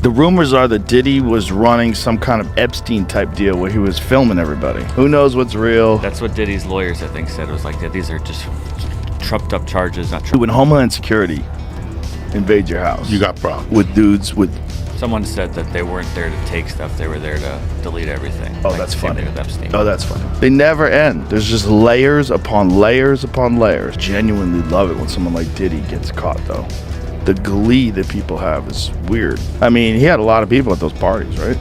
The rumors are that Diddy was running some kind of Epstein-type deal where he was filming everybody. Who knows what's real? That's what Diddy's lawyers, I think, said. It was like, yeah, these are just trumped up charges, not true. When Homeland Security invade your house, you got problems. With dudes with... Someone said that they weren't there to take stuff, they were there to delete everything. Oh, like that's funny. With Epstein. Oh, that's funny. They never end. There's just layers upon layers upon layers. Genuinely love it when someone like Diddy gets caught, though. The glee that people have is weird. I mean, he had a lot of people at those parties, right?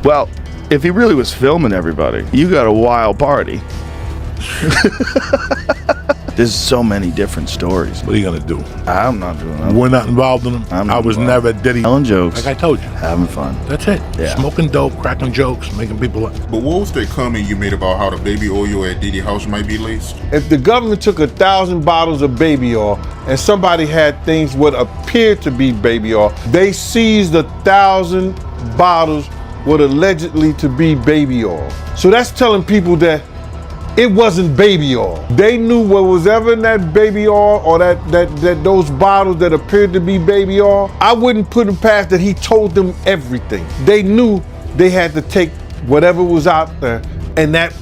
Well, if he really was filming everybody, you got a wild party. There's so many different stories. What are you gonna do? I'm not doing that. We're not involved in them. I was never Diddy. Telling jokes. Like I told you. Having fun. That's it. Yeah. Smoking dope, cracking jokes, making people laugh. But what was that comment you made about how the baby oil at Diddy's house might be laced? If the government took 1,000 bottles of baby oil and somebody had things what appeared to be baby oil, they seized 1,000 bottles what allegedly to be baby oil. So that's telling people that it wasn't baby oil. They knew what was ever in that baby oil or that those bottles that appeared to be baby oil. I wouldn't put it past that he told them everything. They knew they had to take whatever was out there, and that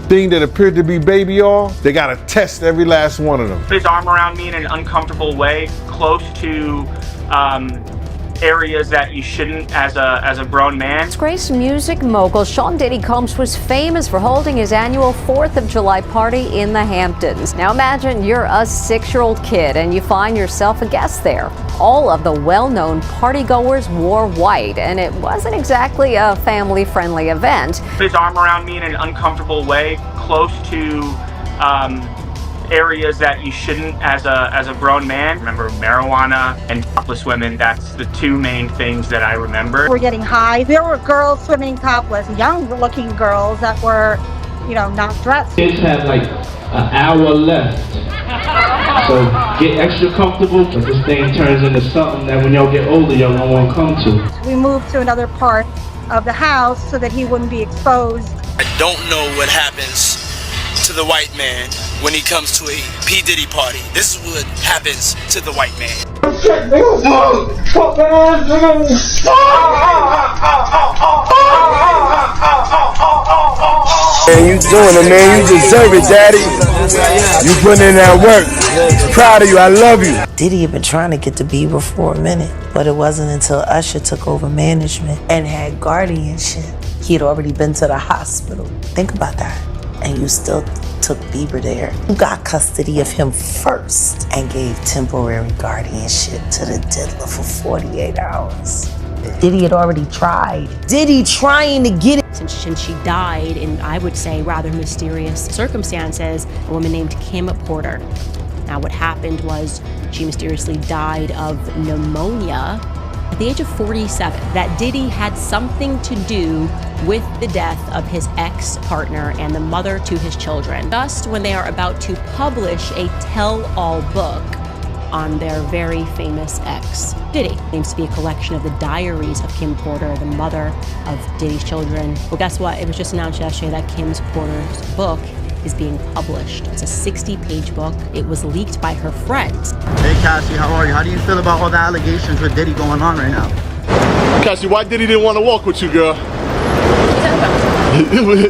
thing that appeared to be baby oil, they gotta test every last one of them. Put his arm around me in an uncomfortable way, close to areas that you shouldn't as a grown man. Disgraced music mogul Sean Diddy Combs was famous for holding his annual 4th of July party in the Hamptons. Now imagine you're a 6-year-old kid and you find yourself a guest there. All of the well-known partygoers wore white, and it wasn't exactly a family-friendly event. Put his arm around me in an uncomfortable way, close to areas that you shouldn't as a grown man. Remember marijuana and topless women. That's the two main things that I remember. We're getting high. There were girls swimming topless, young looking girls that were, not dressed. Kids have like an hour left. So get extra comfortable, but this thing turns into something that when y'all get older, y'all don't want to come to. We moved to another part of the house so that he wouldn't be exposed. I don't know what happens to the white man when he comes to a P. Diddy party. This is what happens to the white man. Man, you doing it, man. You deserve it, daddy. You putting in that work. Proud of you. I love you. Diddy had been trying to get to Bieber for a minute, but it wasn't until Usher took over management and had guardianship. He'd already been to the hospital. Think about that. And you still took Bieber there. You got custody of him first and gave temporary guardianship to the diddler for 48 hours. Diddy had already tried. Diddy trying to get it. Since she died in, I would say, rather mysterious circumstances, a woman named Kim Porter. Now what happened was she mysteriously died of pneumonia at the age of 47. That Diddy had something to do with the death of his ex-partner and the mother to his children. Just when they are about to publish a tell-all book on their very famous ex, Diddy. It seems to be a collection of the diaries of Kim Porter, the mother of Diddy's children. Well, guess what? It was just announced yesterday that Kim Porter's book is being published. It's a 60-page book. It was leaked by her friends. Hey Cassie, how are you? How do you feel about all the allegations with Diddy going on right now? Cassie, why Diddy didn't want to walk with you, girl?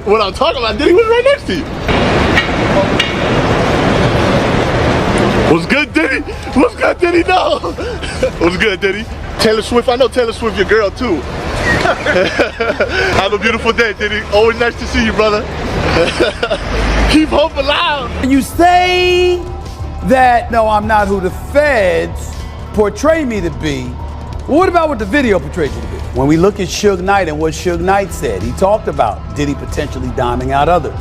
What I'm talking about, Diddy was right next to you. What's good, Diddy? What's good, Diddy? No. What's good, Diddy? Taylor Swift, I know Taylor Swift your girl too. Have a beautiful day, Diddy. Always nice to see you, brother. Keep hope alive. You say that, no, I'm not who the feds portray me to be. Well, what about what the video portrays you to be? When we look at Suge Knight and what Suge Knight said, he talked about Diddy potentially diming out others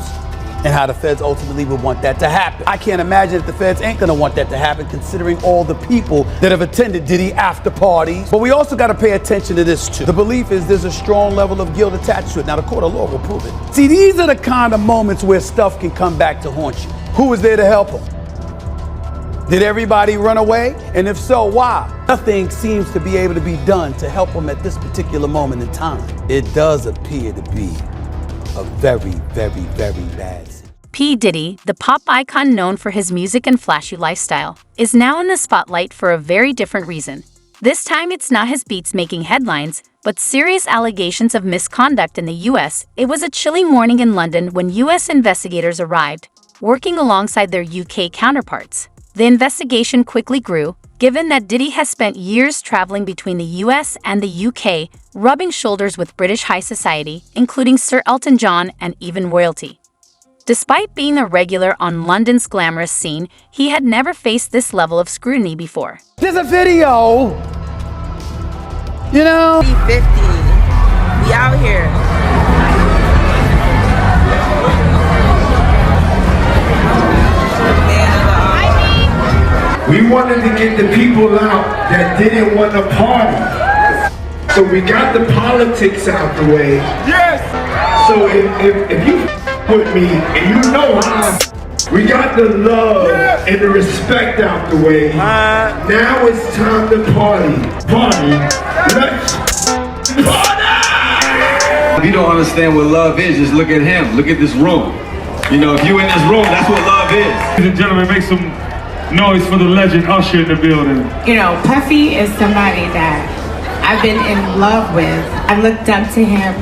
and how the feds ultimately would want that to happen. I can't imagine that the feds ain't gonna want that to happen considering all the people that have attended Diddy after parties. But we also gotta pay attention to this too. The belief is there's a strong level of guilt attached to it. Now the court of law will prove it. See, these are the kind of moments where stuff can come back to haunt you. Who was there to help him? Did everybody run away? And if so, why? Nothing seems to be able to be done to help him at this particular moment in time. It does appear to be a very, very, very bad situation. P. Diddy, the pop icon known for his music and flashy lifestyle, is now in the spotlight for a very different reason. This time, it's not his beats making headlines, but serious allegations of misconduct in the U.S. It was a chilly morning in London when U.S. investigators arrived, working alongside their UK counterparts. The investigation quickly grew, given that Diddy has spent years traveling between the US and the UK, rubbing shoulders with British high society, including Sir Elton John and even royalty. Despite being a regular on London's glamorous scene, he had never faced this level of scrutiny before. There's a video! You know? 50. We out here. We wanted to get the people out that didn't want to party. So we got the politics out the way. Yes! So if you with me and you know how, we got the love and the respect out the way. Now it's time to party. Party. Let's party! If you don't understand what love is, just look at him. Look at this room. You know, if you in this room, that's what love is. Ladies and gentlemen, make some noise for the legend Usher in the building. You know, Puffy is somebody that I've been in love with. I looked up to him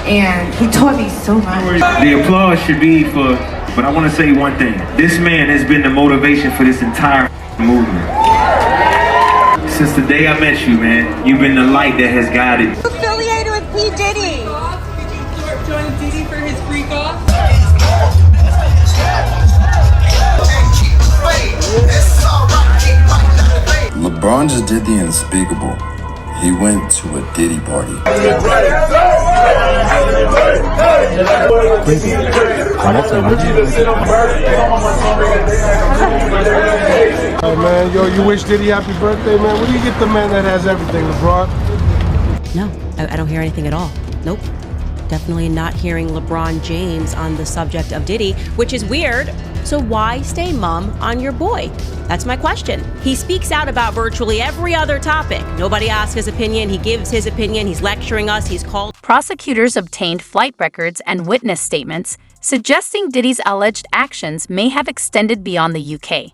and he taught me so much. The applause should be for, but I want to say one thing. This man has been the motivation for this entire movement. Since the day I met you, man, you've been the light that has guided. Affiliated with P. Diddy. Join Diddy for his freak off. LeBron just did the unspeakable. He went to a Diddy party. Oh man, yo, you wish Diddy happy birthday, man? Where do you get the man that has everything, LeBron? No, I don't hear anything at all. Nope. Definitely not hearing LeBron James on the subject of Diddy, which is weird. So why stay mum on your boy? That's my question. He speaks out about virtually every other topic. Nobody asks his opinion. He gives his opinion. He's lecturing us. He's called. Prosecutors obtained flight records and witness statements suggesting Diddy's alleged actions may have extended beyond the UK.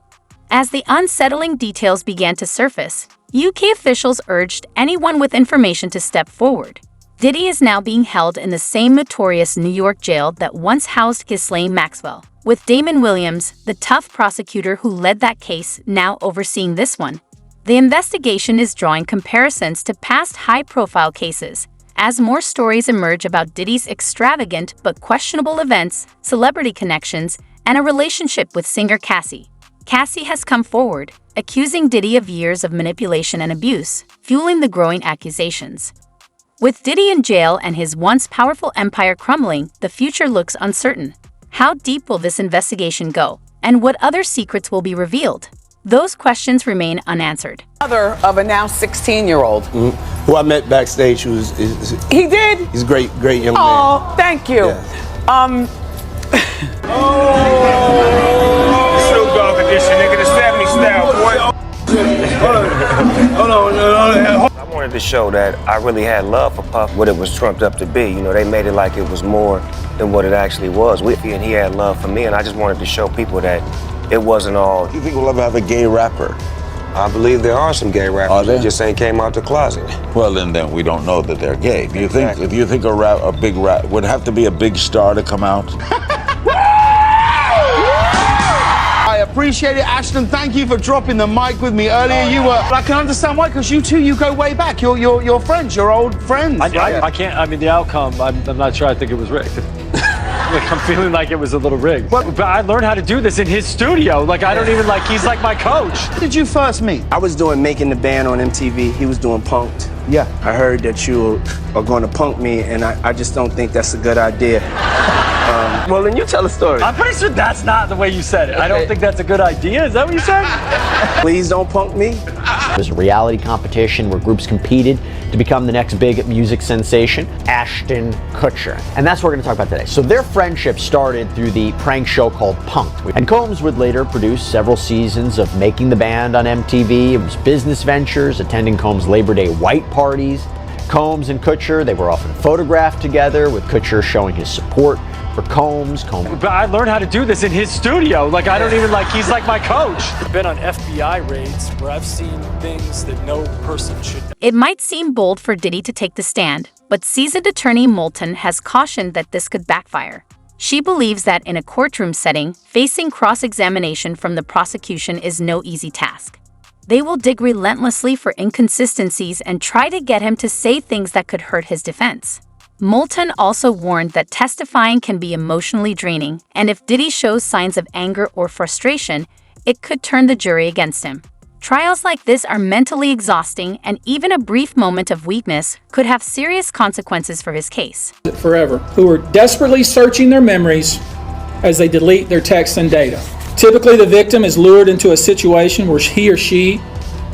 As the unsettling details began to surface, UK officials urged anyone with information to step forward. Diddy is now being held in the same notorious New York jail that once housed Ghislaine Maxwell, with Damon Williams, the tough prosecutor who led that case, now overseeing this one. The investigation is drawing comparisons to past high-profile cases, as more stories emerge about Diddy's extravagant but questionable events, celebrity connections, and a relationship with singer Cassie. Cassie has come forward, accusing Diddy of years of manipulation and abuse, fueling the growing accusations. With Diddy in jail and his once powerful empire crumbling, the future looks uncertain. How deep will this investigation go, and what other secrets will be revealed? Those questions remain unanswered. Mother of a now 16-year-old. Who I met backstage, he did? He's a great young man. Oh, thank you. Yeah. Snoop Dogg edition, nigga, the 70s style, boy. Hold on. I wanted to show that I really had love for Puff, what it was trumped up to be. You know, they made it like it was more than what it actually was. And he had love for me, and I just wanted to show people that it wasn't all. Do you think we'll ever have a gay rapper? I believe there are some gay rappers. Are there? They just ain't came out the closet. Well, then we don't know that they're gay. Do you think? Do you think a big rap would have to be a big star to come out? I appreciate it, Ashton. Thank you for dropping the mic with me earlier. I can understand why, because you two, you go way back. You're friends. You're old friends. I can't. I mean, the outcome. I'm not sure. I think it was rigged. Like, I'm feeling like it was a little rigged. But I learned how to do this in his studio. Like, I don't even he's like my coach. How did you first meet? I was doing Making the Band on MTV. He was doing Punk'd. Yeah. I heard that you are going to punk me, and I just don't think that's a good idea. Well, then you tell a story. I'm pretty sure that's not the way you said it. I don't think that's a good idea. Is that what you said? Please don't punk me. It was a reality competition where groups competed to become the next big music sensation, Ashton Kutcher. And that's what we're going to talk about today. So their friendship started through the prank show called Punk'd. And Combs would later produce several seasons of Making the Band on MTV. It was business ventures, attending Combs' Labor Day white parties, Combs and Kutcher, they were often photographed together, with Kutcher showing his support for Combs. But I learned how to do this in his studio. Like, I don't even he's like my coach. I've been on FBI raids where I've seen things that no person should. It might seem bold for Diddy to take the stand, but seasoned attorney Moulton has cautioned that this could backfire. She believes that in a courtroom setting, facing cross-examination from the prosecution is no easy task. They will dig relentlessly for inconsistencies and try to get him to say things that could hurt his defense. Moulton also warned that testifying can be emotionally draining, and if Diddy shows signs of anger or frustration, it could turn the jury against him. Trials like this are mentally exhausting, and even a brief moment of weakness could have serious consequences for his case. Forever, who are desperately searching their memories as they delete their texts and data. Typically, the victim is lured into a situation where he or she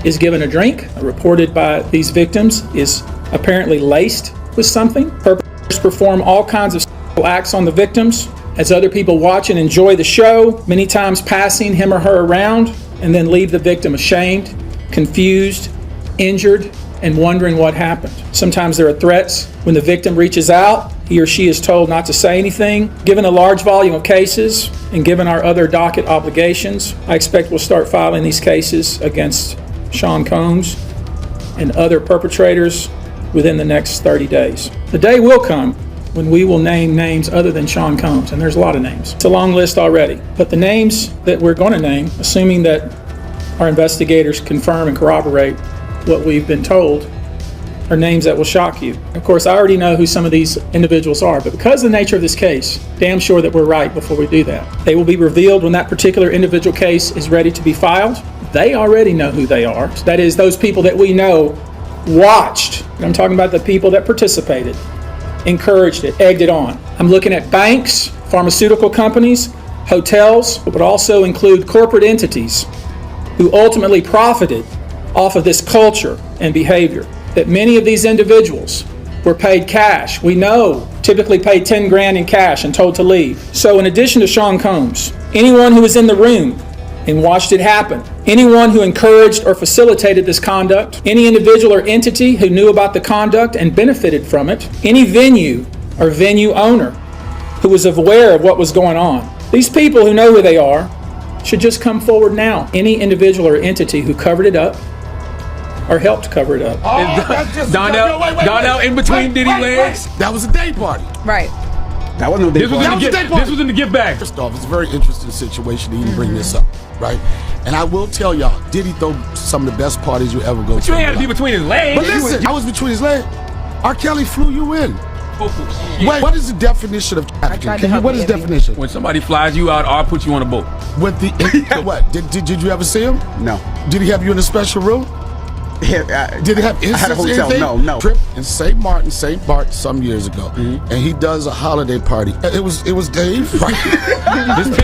is given a drink, reported by these victims, is apparently laced with something. Perpetrators perform all kinds of sexual acts on the victims as other people watch and enjoy the show, many times passing him or her around, and then leave the victim ashamed, confused, injured, and wondering what happened. Sometimes there are threats. When the victim reaches out, he or she is told not to say anything. Given a large volume of cases and given our other docket obligations, I expect we'll start filing these cases against Sean Combs and other perpetrators within the next 30 days. The day will come when we will name names other than Sean Combs, and there's a lot of names. It's a long list already, but the names that we're going to name, assuming that our investigators confirm and corroborate what we've been told, are names that will shock you. Of course, I already know who some of these individuals are, but because of the nature of this case, damn sure that we're right before we do that. They will be revealed when that particular individual case is ready to be filed. They already know who they are. That is, those people that we know watched. I'm talking about the people that participated, encouraged it, egged it on. I'm looking at banks, pharmaceutical companies, hotels, but would also include corporate entities who ultimately profited off of this culture and behavior. That many of these individuals were paid cash. We know, typically paid 10 grand in cash and told to leave. So in addition to Sean Combs, anyone who was in the room and watched it happen, anyone who encouraged or facilitated this conduct, any individual or entity who knew about the conduct and benefited from it, any venue or venue owner who was aware of what was going on. These people who know who they are should just come forward now. Any individual or entity who covered it up or helped cover it up. Donnell in between Diddy legs. That was a day party. Right. That wasn't a day party. This was in the give back. First off, it's a very interesting situation to even bring this up, right? And I will tell y'all, Diddy throw some of the best parties you ever go to. But you ain't had to be between his legs. But listen, I was between his legs. R. Kelly flew you in. Wait, what is the definition of trafficking? What is the definition? When somebody flies you out or puts you on a boat. With the what? Did you ever see him? No. Did he have you in a special room? Yeah, did he have instances? I had a hotel. No. Trip in St. Bart some years ago, and he does a holiday party. It was Dave. Right?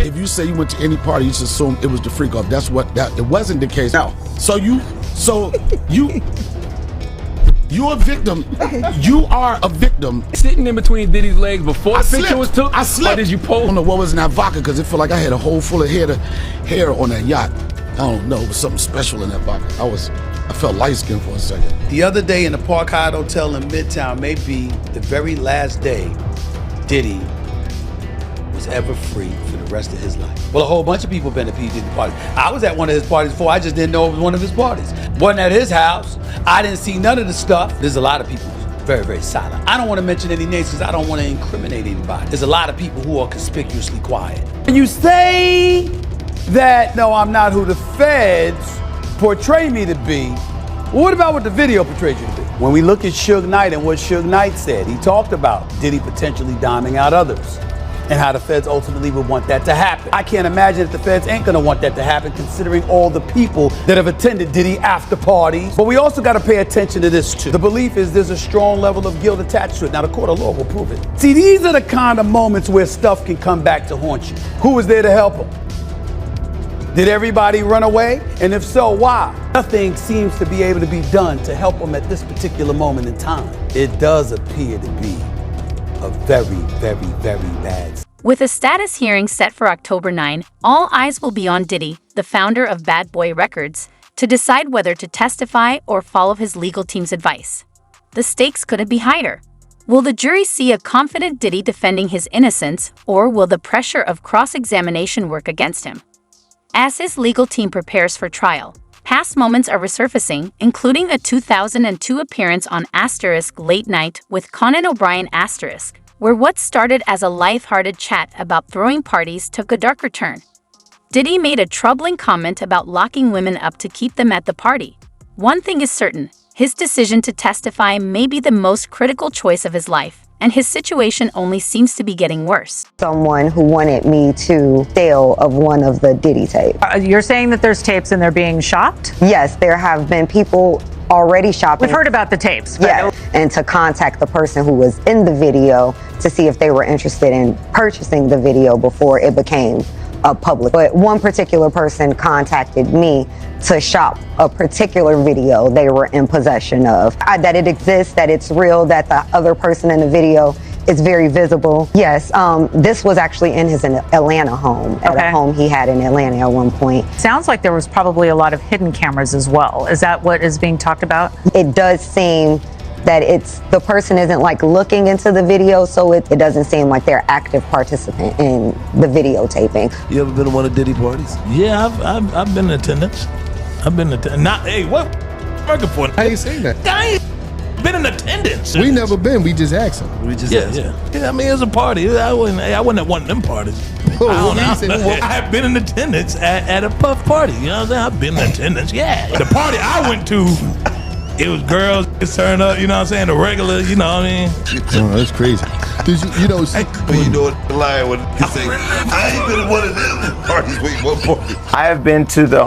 If you say you went to any party, you should assume it was the freak off. That's what that. It wasn't the case. No. So you're a victim. You are a victim. Sitting in between Diddy's legs before the picture was took. I slipped. Or did you pull? I don't know what was in that vodka because it felt like I had a hole full of hair on that yacht. I don't know. It was something special in that vodka. I felt light-skinned for a second. The other day in the Park Hyatt Hotel in Midtown may be the very last day Diddy was ever free for the rest of his life. Well, a whole bunch of people been at P. Diddy parties. I was at one of his parties before. I just didn't know it was one of his parties. Wasn't at his house. I didn't see none of the stuff. There's a lot of people very, very silent. I don't want to mention any names because I don't want to incriminate anybody. There's a lot of people who are conspicuously quiet. You say that, no, I'm not who the feds portray me to be. Well, what about what the video portrayed you to be? When we look at Suge Knight and what Suge Knight said, he talked about Diddy potentially diming out others and how the feds ultimately would want that to happen. I can't imagine that the feds ain't gonna want that to happen considering all the people that have attended Diddy after parties. But we also gotta pay attention to this too. The belief is there's a strong level of guilt attached to it. Now the court of law will prove it. See, these are the kind of moments where stuff can come back to haunt you. Who was there to help him? Did everybody run away? And if so, why? Nothing seems to be able to be done to help them at this particular moment in time. It does appear to be a very, very, very bad. With a status hearing set for October 9, all eyes will be on Diddy, the founder of Bad Boy Records, to decide whether to testify or follow his legal team's advice. the stakes couldn't be higher. Will the jury see a confident Diddy defending his innocence, or will the pressure of cross-examination work against him? As his legal team prepares for trial, past moments are resurfacing, including a 2002 appearance on * Late Night with Conan O'Brien *, where what started as a lighthearted chat about throwing parties took a darker turn. Diddy made a troubling comment about locking women up to keep them at the party. One thing is certain, his decision to testify may be the most critical choice of his life, and his situation only seems to be getting worse. Someone who wanted me to steal of one of the Diddy tapes. You're saying that there's tapes and they're being shopped? Yes, there have been people already shopping. We've heard about the tapes. Yeah, and to contact the person who was in the video to see if they were interested in purchasing the video before it became public. But one particular person contacted me to shop a particular video they were in possession of. That it exists, that it's real, that the other person in the video is very visible. Yes, this was actually in his Atlanta home, at a home he had in Atlanta at one point. Sounds like there was probably a lot of hidden cameras as well. Is that what is being talked about? It does seem that the person isn't like looking into the video, so it doesn't seem like they're active participant in the videotaping. You ever been to one of Diddy parties? Yeah, I've been in attendance. What working for? I ain't saying that. I ain't been in attendance. We never been. We just asked him. Yeah, I mean, it's a party. I wasn't at one of them parties. I have been in attendance at a Puff party. You know what I'm saying? I've been in attendance. Yeah, the party I went to, it was girls turning up. You know what I'm saying? The regular. You know what I mean? Oh, that's crazy. Did you know? When you know the line when you say, I ain't been to one of them parties. Wait, what party? I have been to the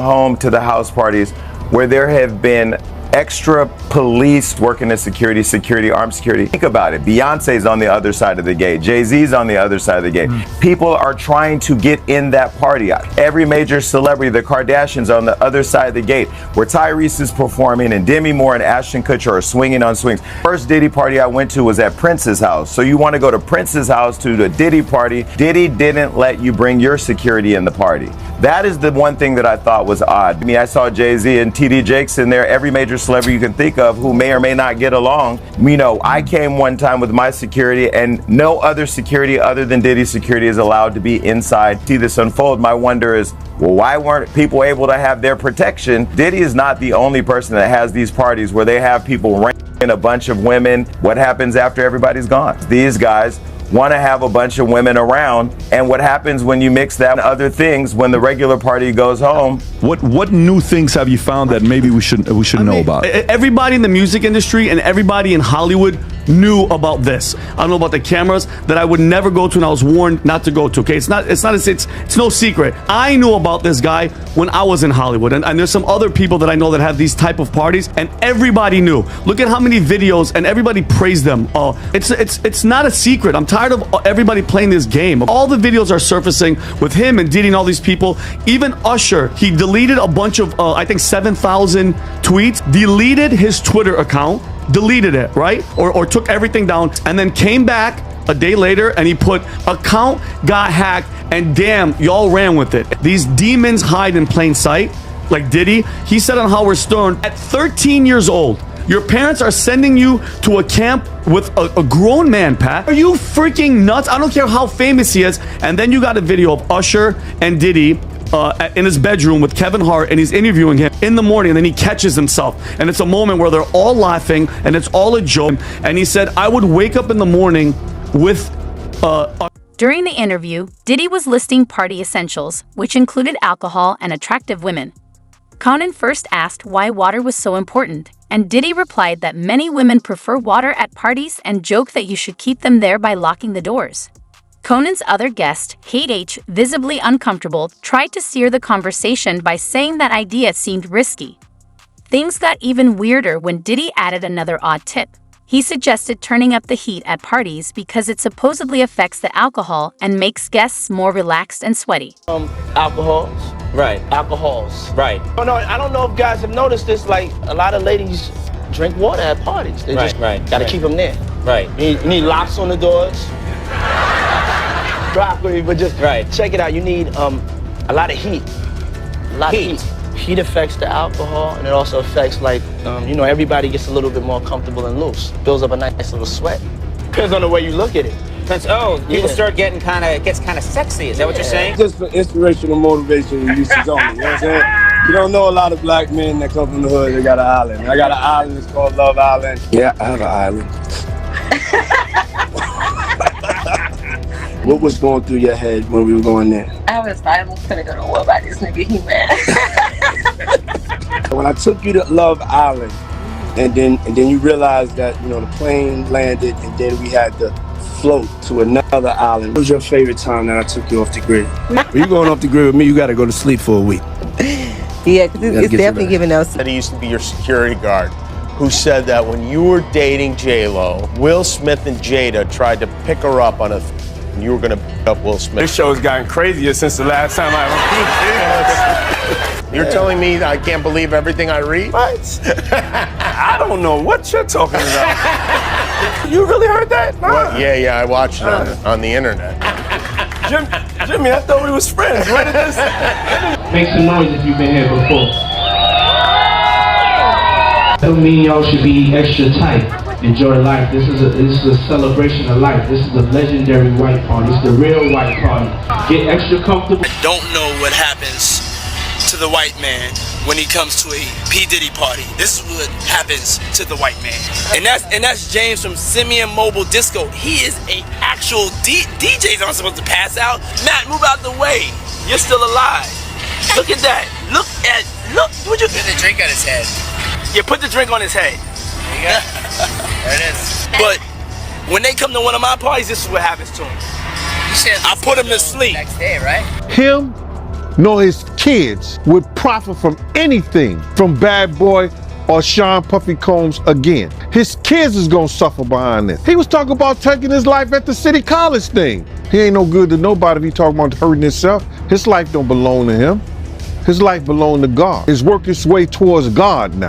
house parties where there have been extra police working as security, armed security. Think about it. Beyonce's on the other side of the gate. Jay-Z's on the other side of the gate. People are trying to get in that party. Every major celebrity, the Kardashians, on the other side of the gate, where Tyrese is performing and Demi Moore and Ashton Kutcher are swinging on swings. First Diddy party I went to was at Prince's house. So you want to go to Prince's house to the Diddy party. Diddy didn't let you bring your security in the party. That is the one thing that I thought was odd. I mean, I saw Jay-Z and TD Jakes in there, every major celebrity you can think of who may or may not get along. You know, I came one time with my security and no other security other than Diddy's security is allowed to be inside. See this unfold. My wonder is, well, why weren't people able to have their protection? Diddy is not the only person that has these parties where they have people in a bunch of women. What happens after everybody's gone? These guys want to have a bunch of women around, and what happens when you mix that and other things when the regular party goes home? What new things have you found that maybe we should know about? Everybody in the music industry and everybody in Hollywood knew about this. I don't know about the cameras that I would never go to, and I was warned not to go to. Okay, it's no secret. I knew about this guy when I was in Hollywood, and there's some other people that I know that have these type of parties, and everybody knew. Look at how many videos, and everybody praised them. It's not a secret. I'm tired of everybody playing this game. All the videos are surfacing with him and Diddy and all these people. Even Usher, he deleted a bunch of, I think 7,000 tweets, deleted his Twitter account, deleted it, right? Or took everything down, and then came back a day later and he put, account got hacked, and damn, y'all ran with it. These demons hide in plain sight, like Diddy. He said on Howard Stern, at 13 years old, your parents are sending you to a camp with a grown man, Pat. Are you freaking nuts? I don't care how famous he is. And then you got a video of Usher and Diddy in his bedroom with Kevin Hart, and he's interviewing him in the morning, and then he catches himself. And it's a moment where they're all laughing, and it's all a joke. And he said, I would wake up in the morning with... During the interview, Diddy was listing party essentials, which included alcohol and attractive women. Conan first asked why water was so important, and Diddy replied that many women prefer water at parties and joked that you should keep them there by locking the doors. Conan's other guest, Kate H., visibly uncomfortable, tried to steer the conversation by saying that idea seemed risky. Things got even weirder when Diddy added another odd tip. He suggested turning up the heat at parties because it supposedly affects the alcohol and makes guests more relaxed and sweaty. Alcohols. Right. Alcohols. Right. Oh, no, I don't know if guys have noticed this, like, a lot of ladies drink water at parties. They gotta keep them there. Right. You need locks on the doors. Broccoli, but just check it out. You need a lot of heat. A lot of heat. heat affects the alcohol, and it also affects, like, you know, everybody gets a little bit more comfortable and loose. Builds up a nice little sweat. Depends on the way you look at it. People start getting it gets kind of sexy. Is that what you're saying? Just for inspirational motivation uses only. You know what I'm saying? You don't know a lot of black men that come from the hood that got an island. I got an island, it's called Love Island. Yeah, I have an island. What was going through your head when we were going there? I was like, I'm finna go to war by this nigga, he mad. When I took you to Love Island, and then you realized that, you know, the plane landed and then we had to float to another island. What was your favorite time that I took you off the grid? When you going off the grid with me, you gotta go to sleep for a week. Yeah, because it's definitely giving us. That he used to be your security guard, who said that when you were dating J-Lo, Will Smith and Jada tried to pick her up on and you were gonna pick up Will Smith. This show has gotten crazier since the last time I You're telling me I can't believe everything I read? What? I don't know what you're talking about. You really heard that? Nah. Well, yeah, I watched it on the internet. Jimmy, I thought we was friends. Where did this? Make some noise if you've been here before. Don't mean y'all should be extra tight. Enjoy life. This is a celebration of life. This is a legendary white party. It's the real white party. Get extra comfortable. Don't know what happens to the white man when he comes to a P. Diddy party. This is what happens to the white man. And that's James from Simeon Mobile Disco. He is a actual DJs aren't supposed to pass out. Matt, move out the way. You're still alive. Look at that. Look. Would you put the drink on his head? Yeah, put the drink on his head. There you go. There it is. But when they come to one of my parties, this is what happens to them. I put them to sleep. Next day, right? Him nor his kids would profit from anything from Bad Boy or Sean Puffy Combs again. His kids is gonna suffer behind this. He was talking about taking his life at the City College thing. He ain't no good to nobody if he talking about hurting himself. His life don't belong to him. His life belong to God. It's working its way towards God now.